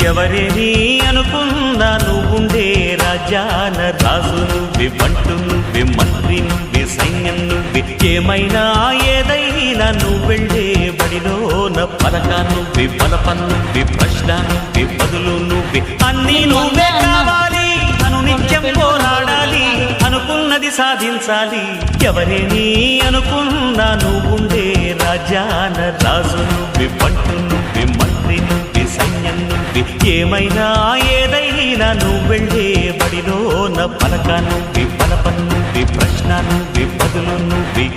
ఎవరేని అనుకున్నా నువ్వుండే రాజ్యాన రాజు నువ్వే, బంటు నువ్వే, మంత్రి నువ్వే, సైన్యం నువ్వే, ఏమైనా ఏదైనా నువ్వెళ్ళే బడిలోన పలక నువ్వే, బలపం నువ్వే, ప్రశ్న నువ్వే, బదులు నువ్వే, అన్నీ నువ్వే కావాలి. నిత్యం పోరాడాలి, అనుకున్నది సాధించాలి. ఎవరేని అనుకున్నా నువ్వుండే రాజ్యాన రాజు నువ్వే, బంటు నువ్వే, మంత్రి నువ్వే, సైన్యం నువ్వే, ఏమైనా ఏదైనా నువ్వెళ్ళే బడిలోన పలక నువ్వే, బలపం నువ్వే, ప్రశ్న నువ్వే, బదులు నువ్వే.